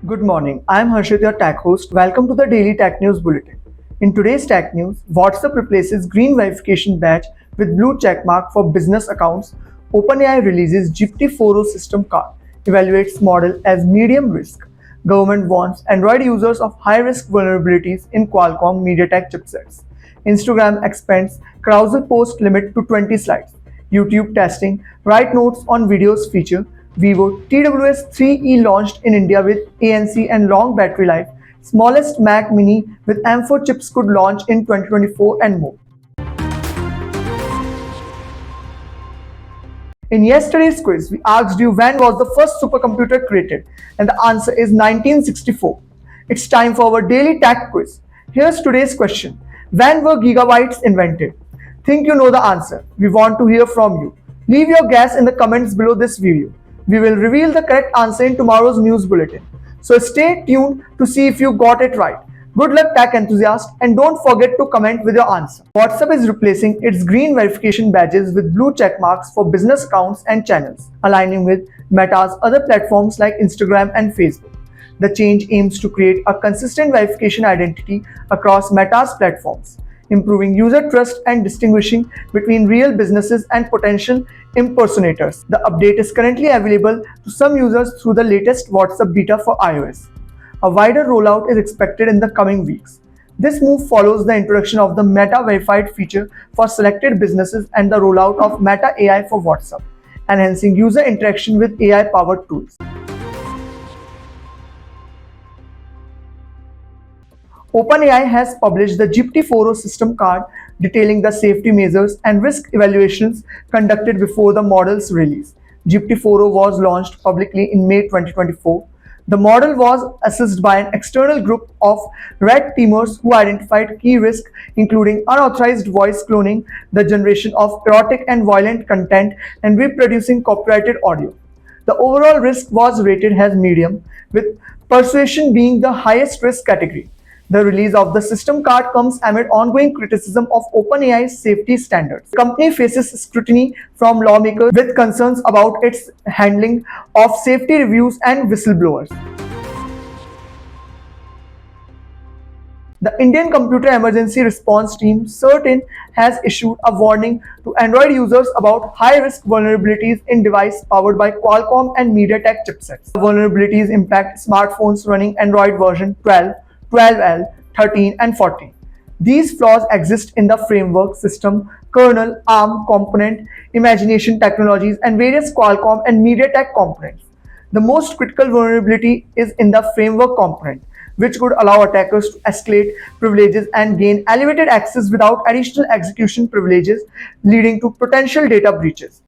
Good morning. I am Harshit, your tech host. Welcome to the Daily Tech News Bulletin. In today's tech news, WhatsApp replaces green verification badge with blue checkmark for business accounts. OpenAI releases GPT-4o system card, evaluates model as medium risk. Government warns Android users of high-risk vulnerabilities in Qualcomm MediaTek chipsets. Instagram expands Carousel post limit to 20 slides. YouTube testing write notes on videos feature. Vivo TWS3e launched in India with ANC and long battery life. Smallest Mac Mini with M4 chips could launch in 2024 and more. In yesterday's quiz, we asked you when was the first supercomputer created, and the answer is 1964. It's time for our daily tech quiz. Here's today's question. When were gigabytes invented? Think you know the answer. We want to hear from you. Leave your guess in the comments below this video. We will reveal the correct answer in tomorrow's news bulletin. So stay tuned to see if you got it right. Good luck, tech enthusiast, and don't forget to comment with your answer. WhatsApp is replacing its green verification badges with blue check marks for business accounts and channels, aligning with Meta's other platforms like Instagram and Facebook. The change aims to create a consistent verification identity across Meta's platforms, improving user trust and distinguishing between real businesses and potential impersonators. The update is currently available to some users through the latest WhatsApp beta for iOS. A wider rollout is expected in the coming weeks. This move follows the introduction of the Meta Verified feature for selected businesses and the rollout of Meta AI for WhatsApp, enhancing user interaction with AI-powered tools. OpenAI has published the GPT-4o system card detailing the safety measures and risk evaluations conducted before the model's release. GPT-4o was launched publicly in May 2024. The model was assessed by an external group of red teamers who identified key risks, including unauthorized voice cloning, the generation of erotic and violent content, and reproducing copyrighted audio. The overall risk was rated as medium, with persuasion being the highest risk category. The release of the system card comes amid ongoing criticism of OpenAI's safety standards. The company faces scrutiny from lawmakers with concerns about its handling of safety reviews and whistleblowers. The Indian Computer Emergency Response Team (CERT-IN) has issued a warning to Android users about high-risk vulnerabilities in devices powered by Qualcomm and MediaTek chipsets. The vulnerabilities impact smartphones running Android version 12, 12L, 13, and 14. These flaws exist in the framework, system, kernel, ARM component, imagination technologies, and various Qualcomm and MediaTek components. The most critical vulnerability is in the framework component, which could allow attackers to escalate privileges and gain elevated access without additional execution privileges, leading to potential data breaches.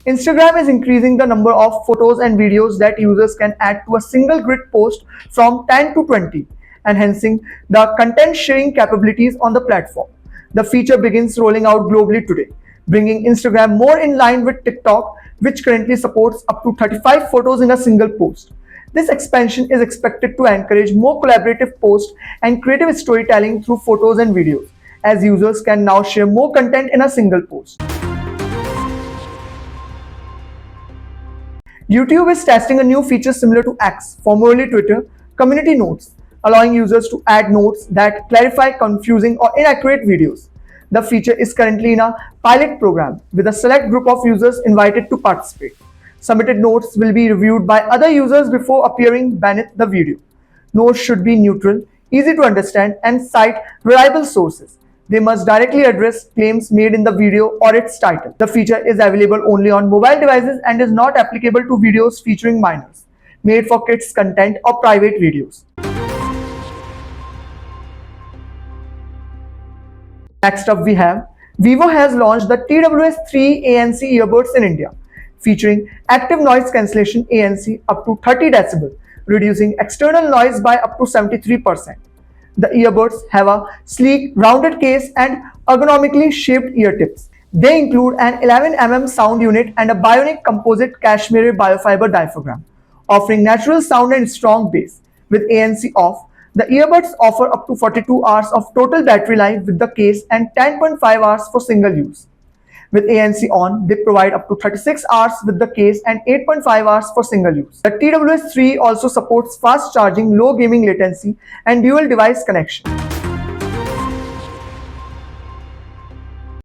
Instagram is increasing the number of photos and videos that users can add to a single grid post from 10 to 20, enhancing the content sharing capabilities on the platform. The feature begins rolling out globally today, bringing Instagram more in line with TikTok, which currently supports up to 35 photos in a single post. This expansion is expected to encourage more collaborative posts and creative storytelling through photos and videos, as users can now share more content in a single post. YouTube is testing a new feature similar to X, formerly Twitter, Community Notes, allowing users to add notes that clarify confusing or inaccurate videos. The feature is currently in a pilot program, with a select group of users invited to participate. Submitted notes will be reviewed by other users before appearing beneath the video. Notes should be neutral, easy to understand, and cite reliable sources. They must directly address claims made in the video or its title. The feature is available only on mobile devices and is not applicable to videos featuring minors, made for kids content or private videos. Next up we have Vivo has launched the TWS3 ANC earbuds in India, featuring active noise cancellation ANC up to 30 dB, reducing external noise by up to 73%. The earbuds have a sleek, rounded case and ergonomically shaped ear tips. They include an 11 mm sound unit and a bionic composite cashmere biofiber diaphragm, offering natural sound and strong bass. With ANC off, the earbuds offer up to 42 hours of total battery life with the case and 10.5 hours for single use. With ANC on, they provide up to 36 hours with the case and 8.5 hours for single use. The TWS3 also supports fast charging, low gaming latency, and dual device connection.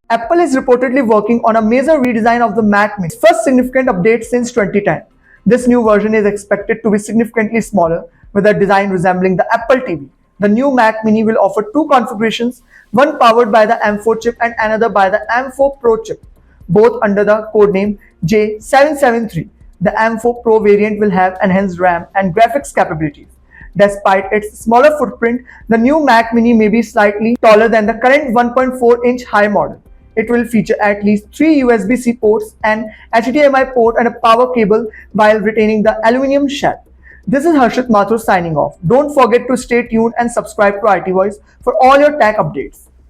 Apple is reportedly working on a major redesign of the Mac Mini, first significant update since 2010. This new version is expected to be significantly smaller, with a design resembling the Apple TV. The new Mac Mini will offer two configurations, one powered by the M4 chip and another by the M4 Pro chip, both under the codename J773. The M4 Pro variant will have enhanced RAM and graphics capabilities. Despite its smaller footprint, the new Mac Mini may be slightly taller than the current 1.4-inch high model. It will feature at least 3 USB-C ports, an HDMI port, and a power cable while retaining the aluminum shell. This is Harshit Mathur signing off. Don't forget to stay tuned and subscribe to IT Voice for all your tech updates.